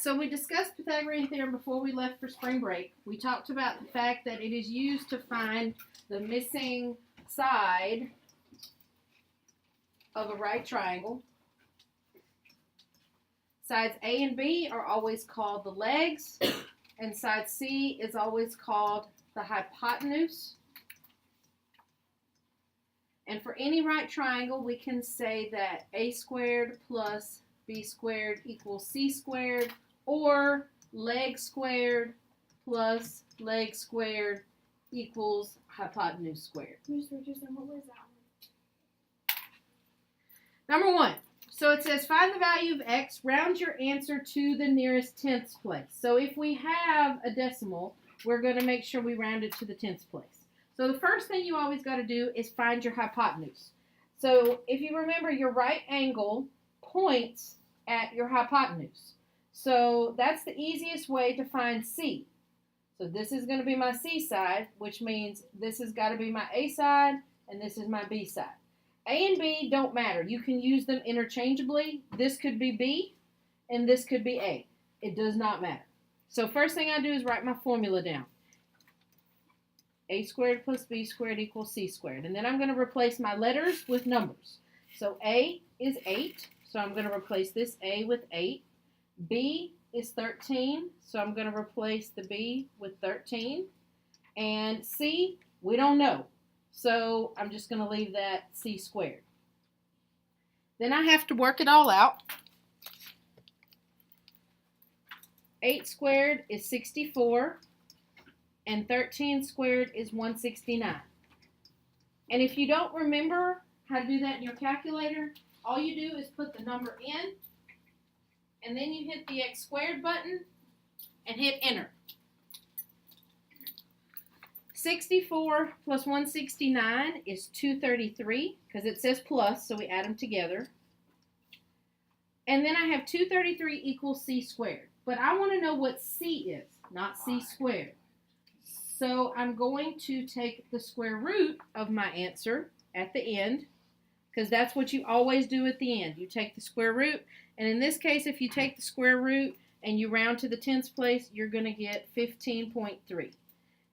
so we discussed Pythagorean theorem before we left for spring break. We talked about the fact that it is used to find the missing side of a right triangle. Sides A and B are always called the legs, and side C is always called the hypotenuse. And for any right triangle, we can say that a squared plus b squared equals c squared, or leg squared plus leg squared equals hypotenuse squared. Mr. Richardson, what was that one? Number 1. So it says find the value of x, round your answer to the nearest tenths place. So if we have a decimal, we're going to make sure we round it to the tenths place. So the first thing you always got to do is find your hypotenuse. So if you remember, your right angle points at your hypotenuse. So that's the easiest way to find C. So this is going to be my C side, which means this has got to be my A side, and this is my B side. A and B don't matter. You can use them interchangeably. This could be B, and this could be A. It does not matter. So first thing I do is write my formula down. A squared plus B squared equals C squared. And then I'm going to replace my letters with numbers. So A is 8, so I'm going to replace this A with 8. B is 13, so I'm going to replace the B with 13. And C, we don't know, so I'm just going to leave that C squared. Then I have to work it all out. 8 squared is 64. And 13 squared is 169. And if you don't remember how to do that in your calculator, all you do is put the number in, and then you hit the x squared button and hit enter. 64 plus 169 is 233, because it says plus, so we add them together. And then I have 233 equals c squared. But I want to know what c is, not c squared. So I'm going to take the square root of my answer at the end, because that's what you always do at the end. You take the square root, and in this case, if you take the square root and you round to the tenths place, you're going to get 15.3.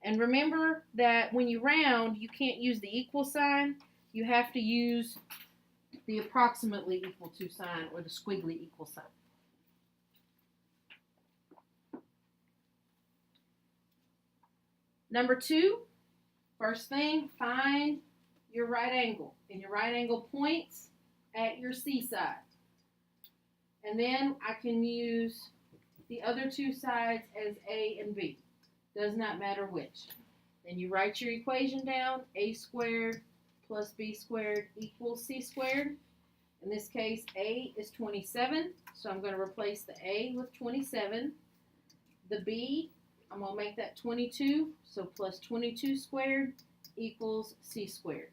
And remember that when you round, you can't use the equal sign. You have to use the approximately equal to sign, or the squiggly equal sign. Number 2, first thing, find your right angle. And your right angle points at your C side. And then I can use the other two sides as A and B. Does not matter which. Then you write your equation down. A squared plus B squared equals C squared. In this case, A is 27. So I'm going to replace the A with 27. The B, I'm going to make that 22, so plus 22 squared equals C squared.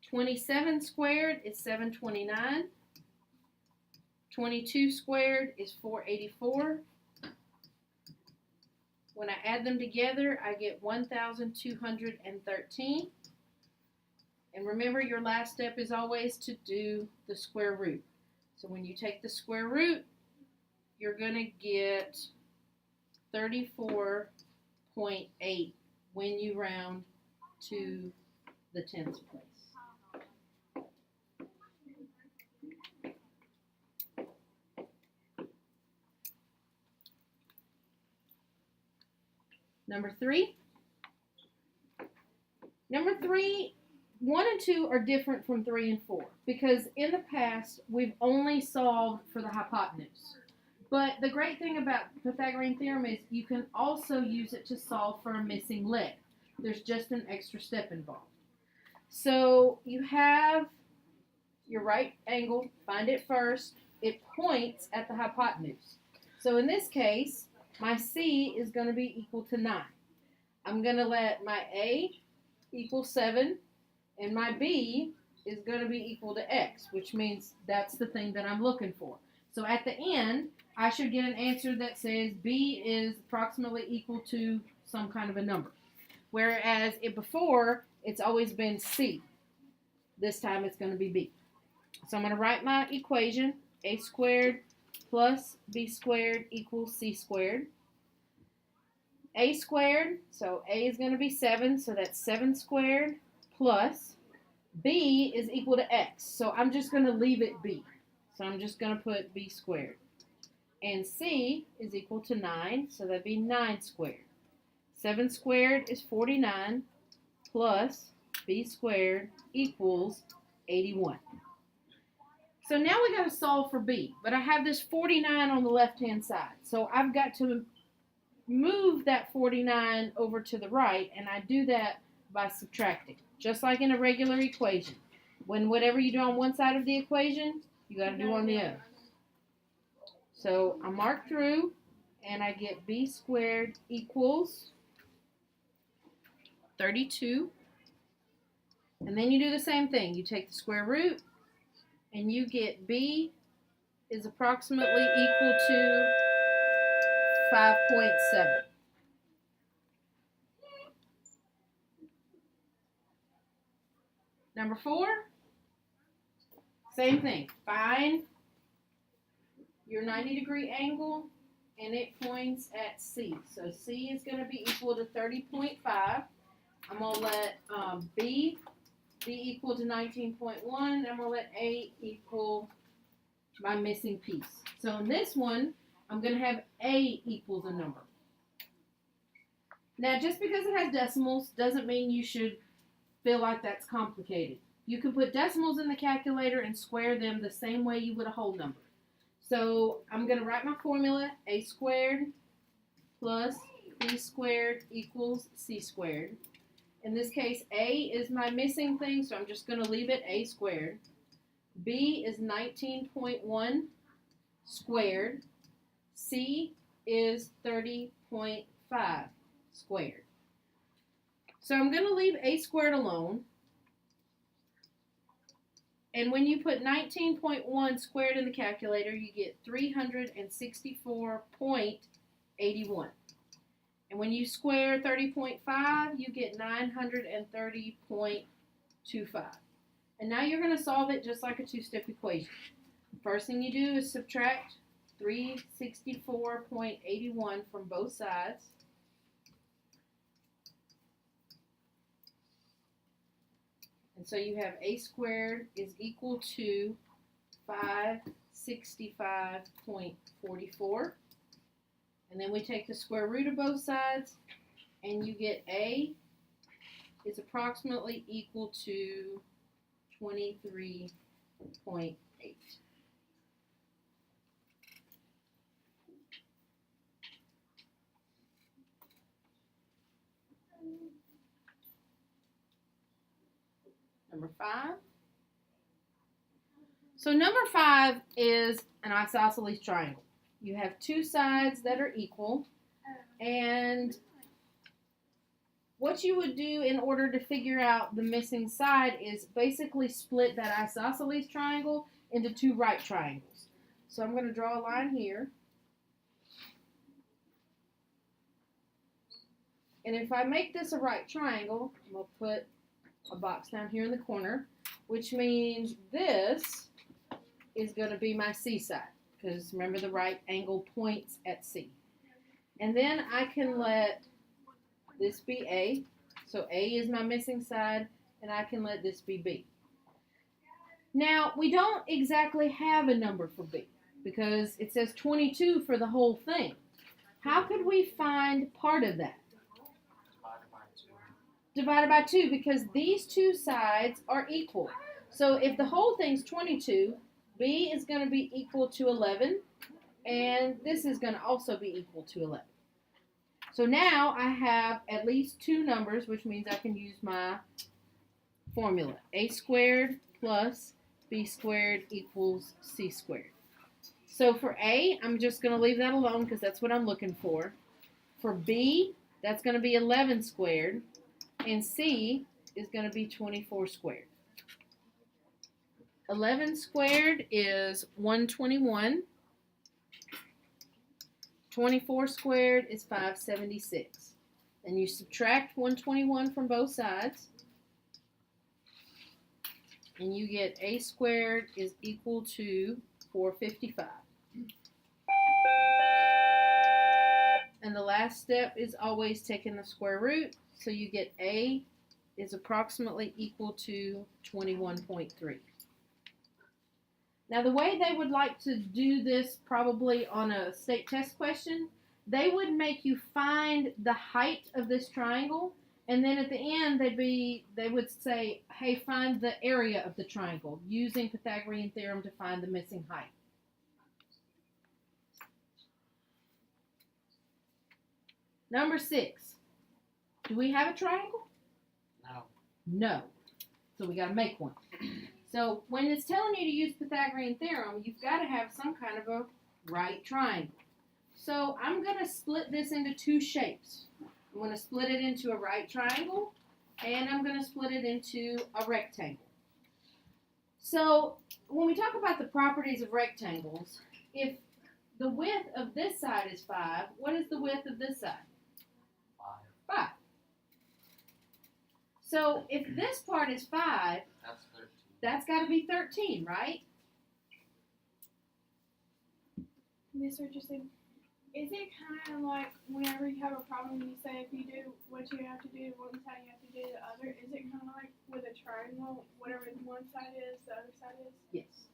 27 squared is 729. 22 squared is 484. When I add them together, I get 1,213. And remember, your last step is always to do the square root. So when you take the square root, you're going to get 34.8 when you round to the tenths place. Number 3. Number 3, 1 and 2 are different from 3 and 4 because in the past we've only solved for the hypotenuse. But the great thing about Pythagorean theorem is you can also use it to solve for a missing leg. There's just an extra step involved. So you have your right angle, find it first. It points at the hypotenuse. So in this case, my C is going to be equal to 9. I'm going to let my A equal 7, and my B is going to be equal to X, which means that's the thing that I'm looking for. So at the end, I should get an answer that says B is approximately equal to some kind of a number. Whereas before, it's always been C. This time it's going to be B. So I'm going to write my equation. A squared plus b squared equals c squared. A squared, so a is going to be 7, so that's 7 squared, plus b is equal to x, so I'm just going to leave it b. So I'm just going to put b squared. And c is equal to 9, so that'd be 9 squared. 7 squared is 49, plus b squared equals 81. So now we got to solve for b, but I have this 49 on the left-hand side. So I've got to move that 49 over to the right, and I do that by subtracting, just like in a regular equation. When whatever you do on one side of the equation, you got to do on the other. So I mark through, and I get b squared equals 32. And then you do the same thing. You take the square root, and you get b is approximately equal to 5.7. Number 4, same thing. Find your 90-degree angle, and it points at C. So C is going to be equal to 30.5. I'm going to let B be equal to 19.1. I'm going to let A equal my missing piece. So in this one, I'm going to have A equals a number. Now, just because it has decimals doesn't mean you should feel like that's complicated. You can put decimals in the calculator and square them the same way you would a whole number. So I'm going to write my formula. A squared plus b squared equals c squared. In this case, a is my missing thing, so I'm just going to leave it a squared. B is 19.1 squared. C is 30.5 squared. So I'm going to leave a squared alone. And when you put 19.1 squared in the calculator, you get 364.81. And when you square 30.5, you get 930.25. And now you're going to solve it just like a two-step equation. First thing you do is subtract 364.81 from both sides. And so you have a squared is equal to 565.44. And then we take the square root of both sides, and you get a is approximately equal to 23.8. Number 5. So number 5 is an isosceles triangle. You have two sides that are equal, and what you would do in order to figure out the missing side is basically split that isosceles triangle into two right triangles. So I'm going to draw a line here. And if I make this a right triangle, I'm going to put a box down here in the corner, which means this is going to be my C side, because remember the right angle points at C. And then I can let this be A, so A is my missing side, and I can let this be B. Now, we don't exactly have a number for B, because it says 22 for the whole thing. How could we find part of that? Divided by 2, because these two sides are equal. So if the whole thing's 22, B is going to be equal to 11, and this is going to also be equal to 11. So now I have at least two numbers, which means I can use my formula. A squared plus B squared equals C squared. So for A, I'm just going to leave that alone because that's what I'm looking for. For B, that's going to be 11 squared, and C is going to be 24 squared. 11 squared is 121. 24 squared is 576. Then you subtract 121 from both sides, and you get A squared is equal to 455. last step is always taking the square root. So you get A is approximately equal to 21.3. Now the way they would like to do this probably on a state test question, they would make you find the height of this triangle, and then at the end they would say, hey, find the area of the triangle using Pythagorean theorem to find the missing height. Number 6. Do we have a triangle? No. No. So we got to make one. So when it's telling you to use Pythagorean theorem, you've got to have some kind of a right triangle. So I'm going to split this into two shapes. I'm going to split it into a right triangle, and I'm going to split it into a rectangle. So when we talk about the properties of rectangles, if the width of this side is 5, what is the width of this side? 5. So if this part is 5, That's 13. that's got to be 13, right? Miss Richardson, is it kind of like whenever you have a problem, you say if you do what you have to do one side, you have to do the other? Is it kind of like with a triangle, whatever one side is, the other side is? Yes.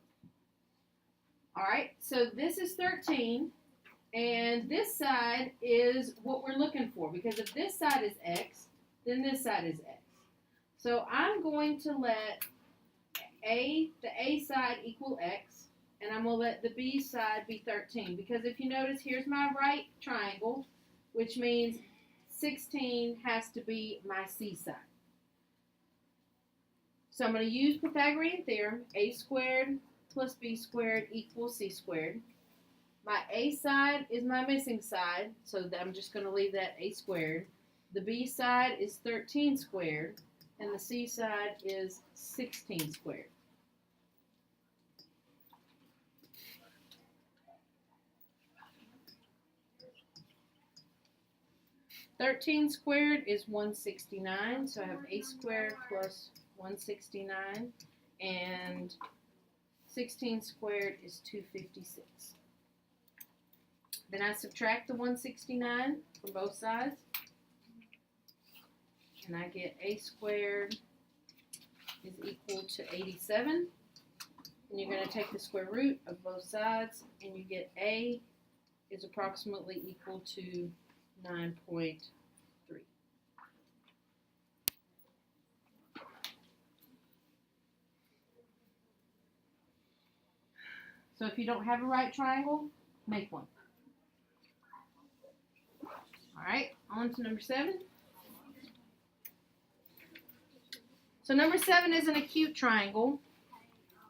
All right, so this is 13, and this side is what we're looking for, because if this side is x, then this side is x. So I'm going to let the A side equal x, and I'm going to let the B side be 13, because if you notice, here's my right triangle, which means 16 has to be my C side. So I'm going to use Pythagorean theorem, a squared plus b squared equals c squared. My A side is my missing side, so I'm just going to leave that a squared. The B side is 13 squared, and the C side is 16 squared. (13 squared is 169, so I have a squared plus 169, and 16 squared is 256. Then I subtract the 169 from both sides, and I get a squared is equal to 87. And you're going to take the square root of both sides, and you get a is approximately equal to 9.3. So if you don't have a right triangle, make one. All right, on to number 7. So number 7 is an acute triangle,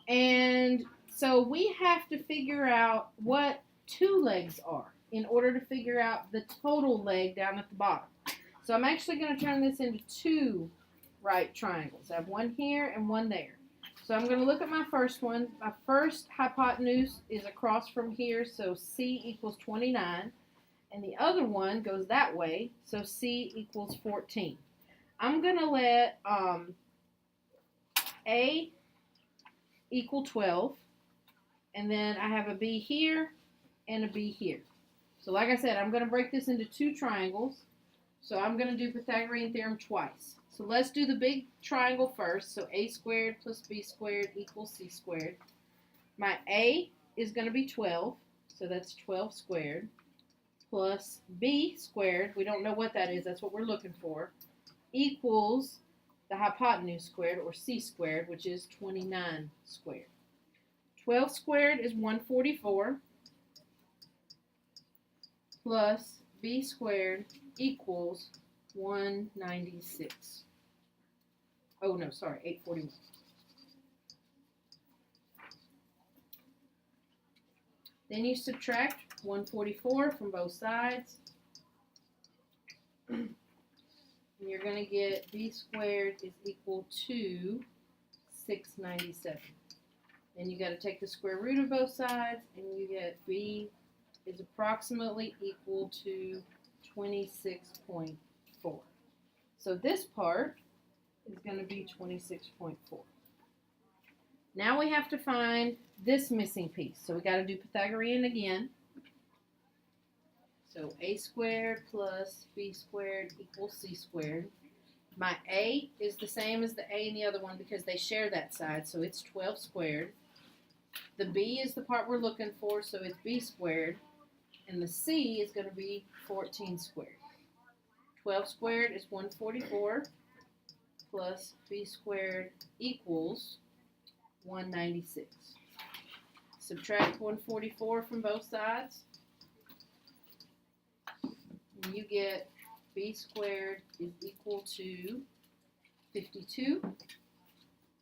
and so we have to figure out what two legs are in order to figure out the total leg down at the bottom. So I'm actually going to turn this into two right triangles. I have one here and one there. So I'm going to look at my first one. My first hypotenuse is across from here, so C equals 29. And the other one goes that way, so C equals 14. I'm going to let A equal 12. And then I have a B here and a B here. So like I said, I'm going to break this into two triangles. So I'm going to do Pythagorean theorem twice. So let's do the big triangle first. So a squared plus b squared equals c squared. My a is going to be 12, so that's 12 squared, plus b squared, we don't know what that is, that's what we're looking for, equals the hypotenuse squared, or c squared, which is 29 squared. 12 squared is 144, plus b squared equals 196. Oh, no, sorry, 841. Then you subtract 144 from both sides. And you're going to get b squared is equal to 697. Then you got to take the square root of both sides, and you get b is approximately equal to 26.4. So this part is going to be 26.4. Now we have to find this missing piece. So we got to do Pythagorean again. So a squared plus b squared equals c squared. My a is the same as the a in the other one because they share that side, so it's 12 squared. The b is the part we're looking for, so it's b squared. And the c is going to be 14 squared. 12 squared is 144 plus b squared equals 196. Subtract 144 from both sides, and you get b squared is equal to 52.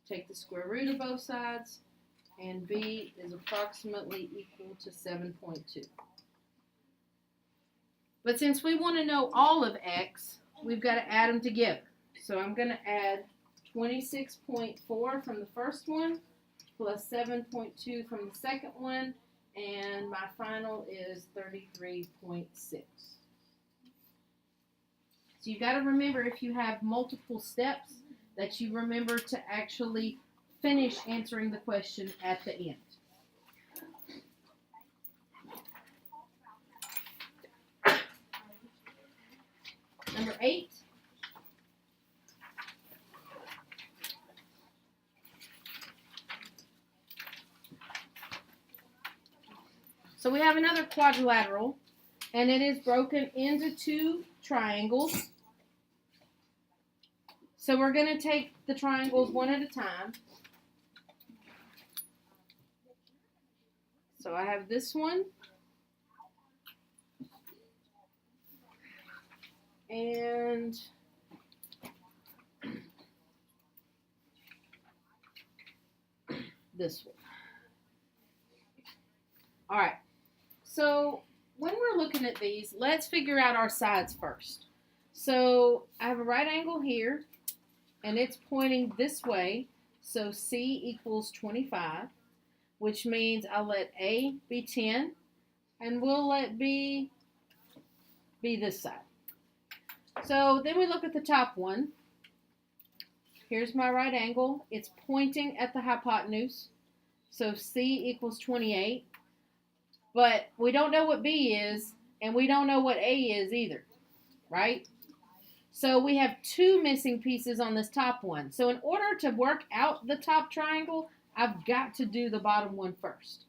Take the square root of both sides, and b is approximately equal to 7.2. But since we want to know all of x, we've got to add them together. So I'm going to add 26.4 from the first one plus 7.2 from the second one, and my final is 33.6. So you've got to remember, if you have multiple steps, that you remember to actually finish answering the question at the end. Number 8. So we have another quadrilateral, and it is broken into 2 triangles. So we're going to take the triangles one at a time. So I have this one, and this one. All right. So when we're looking at these, let's figure out our sides first. So I have a right angle here, and it's pointing this way. So C equals 25, which means I'll let A be 10, and we'll let B be this side. So then we look at the top one. Here's my right angle. It's pointing at the hypotenuse. So C equals 28. But we don't know what B is, and we don't know what A is either, right? So we have 2 missing pieces on this top one. So in order to work out the top triangle, I've got to do the bottom one first.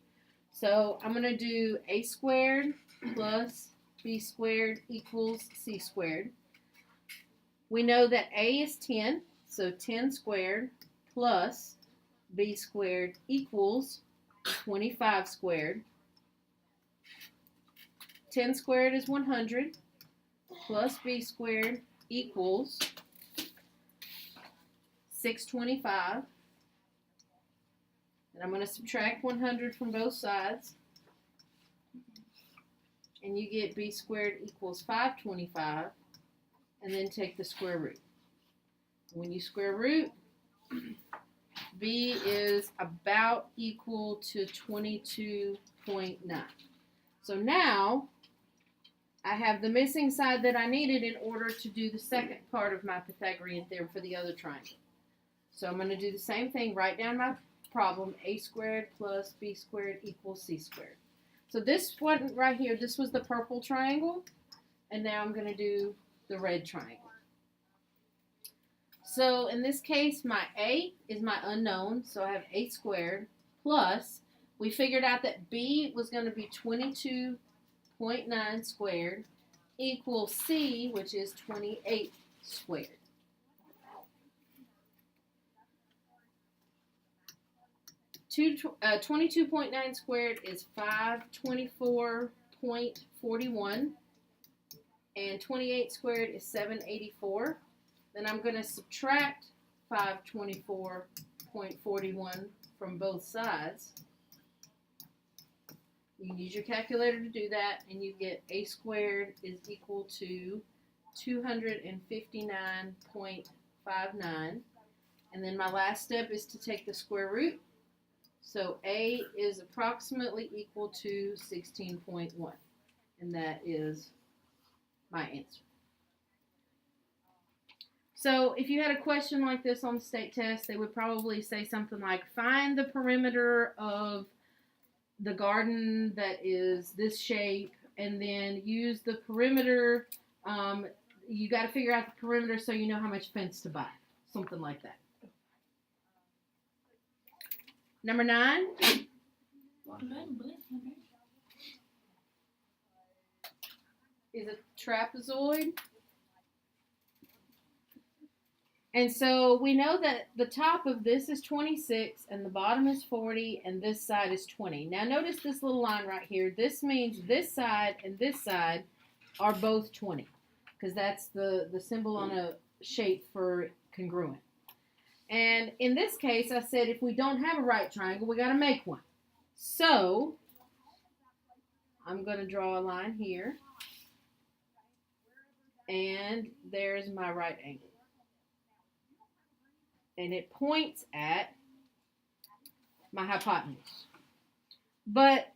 So I'm going to do A squared plus B squared equals C squared. We know that A is 10, so 10 squared plus B squared equals 25 squared. 10 squared is 100 plus b squared equals 625. And I'm going to subtract 100 from both sides. And you get b squared equals 525. And then take the square root. When you square root, b is about equal to 22.9. So now I have the missing side that I needed in order to do the second part of my Pythagorean theorem for the other triangle. So I'm going to do the same thing, write down my problem, a squared plus b squared equals c squared. So this one right here, this was the purple triangle, and now I'm going to do the red triangle. So in this case, my a is my unknown, so I have a squared plus, we figured out that b was going to be 22.9 squared equals c, which is 28 squared. Two, 22.9 squared is 524.41, and 28 squared is 784. Then I'm going to subtract 524.41 from both sides. You can use your calculator to do that, and you get a squared is equal to 259.59. And then my last step is to take the square root. So a is approximately equal to 16.1. And that is my answer. So if you had a question like this on the state test, they would probably say something like, find the perimeter of the garden that is this shape and then use the perimeter. You got to figure out the perimeter so you know how much fence to buy. Something like that. Number 9. Is a trapezoid. And so we know that the top of this is 26 and the bottom is 40 and this side is 20. Now notice this little line right here. This means this side and this side are both 20 because that's the symbol on a shape for congruent. And in this case, I said if we don't have a right triangle, we got to make one. So I'm going to draw a line here. And there's my right angle. And it points at my hypotenuse. But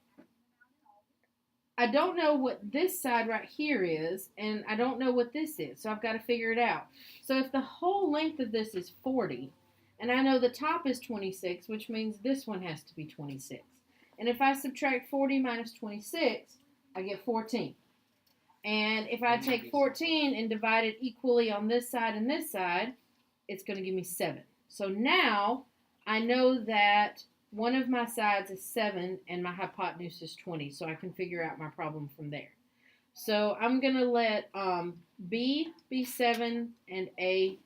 I don't know what this side right here is, and I don't know what this is, so I've got to figure it out. So if the whole length of this is 40, and I know the top is 26, which means this one has to be 26. And if I subtract 40 minus 26, I get 14. And if I take 14 and divide it equally on this side and this side, it's going to give me 7. So now I know that one of my sides is 7 and my hypotenuse is 20. So I can figure out my problem from there. So I'm going to let B be 7 and A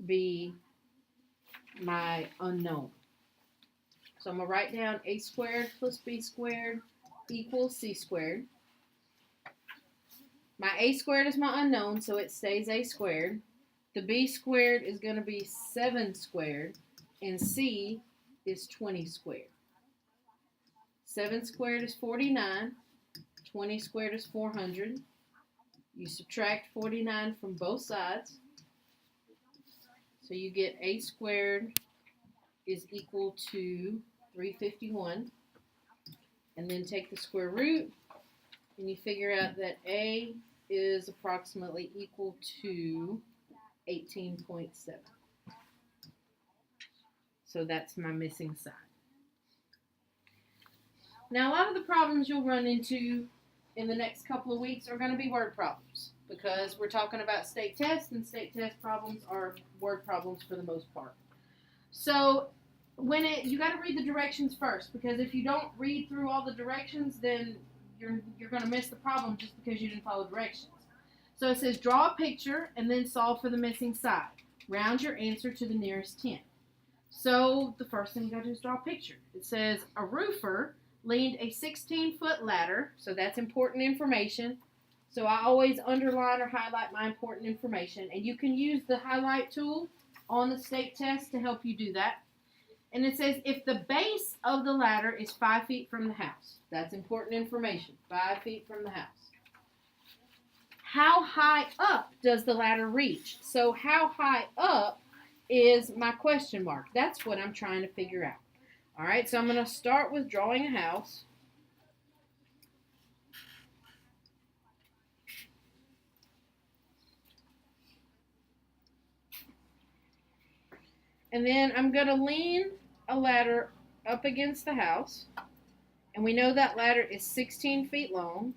be my unknown. So I'm going to write down A squared plus B squared equals C squared. My A squared is my unknown, so it stays A squared. The B squared is going to be 7 squared, and C is 20 squared. 7 squared is 49. 20 squared is 400. You subtract 49 from both sides. So you get A squared is equal to 351. And then take the square root, and you figure out that A is approximately equal to 18.7. So that's my missing side. Now, a lot of the problems you'll run into in the next couple of weeks are going to be word problems because we're talking about state tests, and state test problems are word problems for the most part. So you got to read the directions first, because if you don't read through all the directions, then you're going to miss the problem just because you didn't follow directions. So it says draw a picture and then solve for the missing side. Round your answer to the nearest 10. So the first thing you got to do is draw a picture. It says a roofer leaned a 16-foot ladder, so that's important information. So I always underline or highlight my important information, and you can use the highlight tool on the state test to help you do that. And it says if the base of the ladder is 5 feet from the house. That's important information, 5 feet from the house. How high up does the ladder reach? So how high up is my question mark. That's what I'm trying to figure out. All right, so I'm going to start with drawing a house. And then I'm going to lean a ladder up against the house. And we know that ladder is 16 feet long.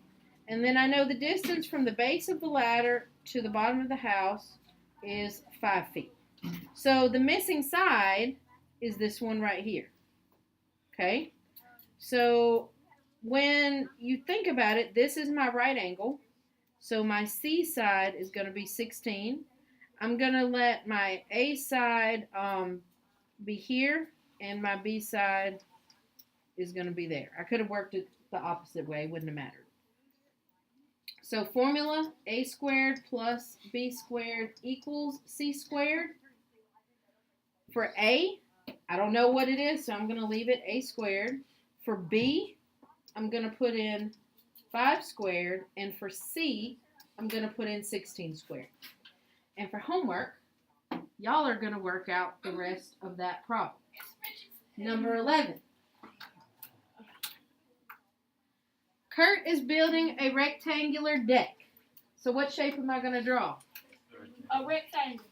And then I know the distance from the base of the ladder to the bottom of the house is 5 feet. So the missing side is this one right here. Okay? So when you think about it, this is my right angle. So my C side is going to be 16. I'm going to let my A side be here, and my B side is going to be there. I could have worked it the opposite way. It wouldn't have mattered. So formula, A squared plus B squared equals C squared. For A, I don't know what it is, so I'm going to leave it A squared. For B, I'm going to put in 5 squared. And for C, I'm going to put in 16 squared. And for homework, y'all are going to work out the rest of that problem. Number 11. Kurt is building a rectangular deck. So what shape am I going to draw? A rectangle.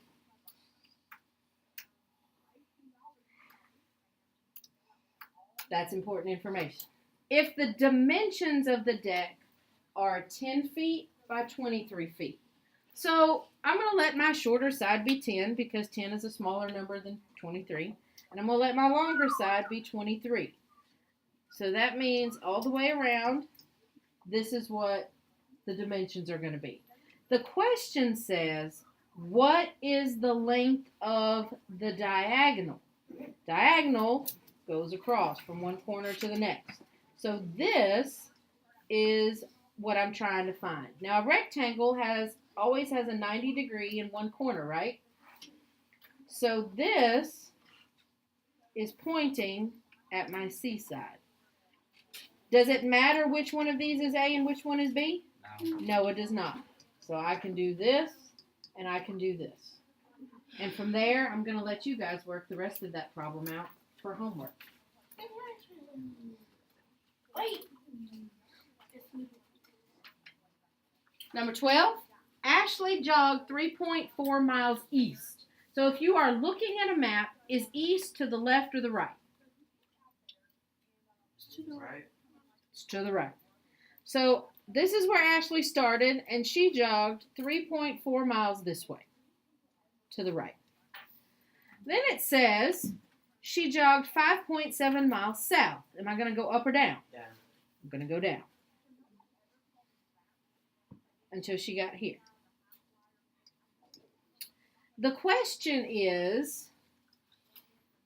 That's important information. If the dimensions of the deck are 10 feet by 23 feet. So I'm going to let my shorter side be 10 because 10 is a smaller number than 23. And I'm going to let my longer side be 23. So that means all the way around, this is what the dimensions are going to be. The question says, what is the length of the diagonal? Diagonal goes across from one corner to the next. So this is what I'm trying to find. Now a rectangle always has a 90 degree in one corner, right? So this is pointing at my C side. Does it matter which one of these is A and which one is B? No, it does not. So I can do this and I can do this. And from there, I'm going to let you guys work the rest of that problem out for homework. Wait. Number 12, Ashley jogged 3.4 miles east. So if you are looking at a map, is east to the left or the right? It's to the right. It's to the right. So this is where Ashley started, and she jogged 3.4 miles this way, to the right. Then it says she jogged 5.7 miles south. Am I going to go up or down? Down. I'm going to go down until she got here. The question is,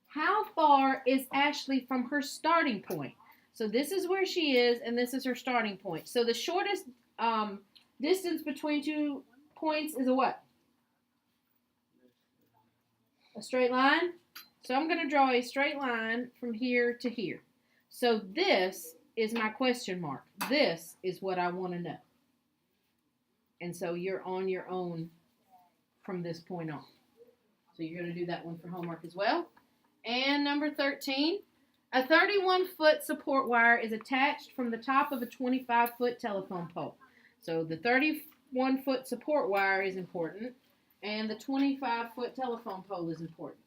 how far is Ashley from her starting point? So this is where she is, and this is her starting point. So the shortest distance between 2 points is a what? A straight line? So I'm going to draw a straight line from here to here. So this is my question mark. This is what I want to know. And so you're on your own from this point on. So you're going to do that one for homework as well. And number 13, a 31-foot support wire is attached from the top of a 25-foot telephone pole. So the 31-foot support wire is important, and the 25-foot telephone pole is important.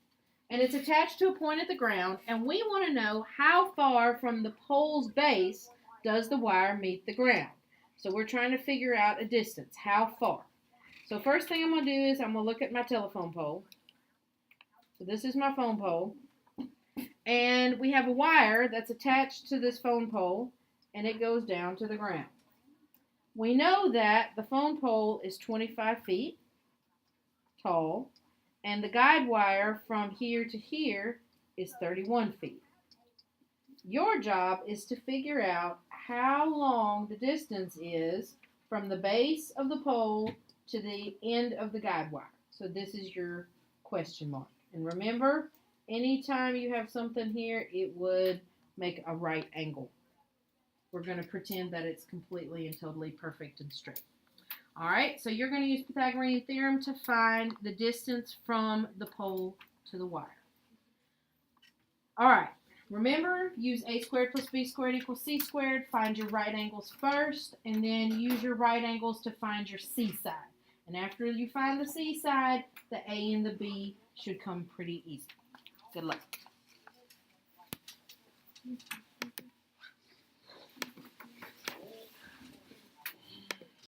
And it's attached to a point at the ground, and we want to know how far from the pole's base does the wire meet the ground. So we're trying to figure out a distance, how far. So first thing I'm going to do is I'm going to look at my telephone pole. So this is my phone pole. And we have a wire that's attached to this phone pole, and it goes down to the ground. We know that the phone pole is 25 feet tall, and the guide wire from here to here is 31 feet. Your job is to figure out how long the distance is from the base of the pole to the end of the guide wire. So this is your question mark. And remember, anytime you have something here, it would make a right angle. We're going to pretend that it's completely and totally perfect and straight. All right, so you're going to use Pythagorean theorem to find the distance from the pole to the wire. All right, remember, use a squared plus b squared equals c squared. Find your right angles first, and then use your right angles to find your c side. And after you find the c side, the a and the b should come pretty easy. Good luck.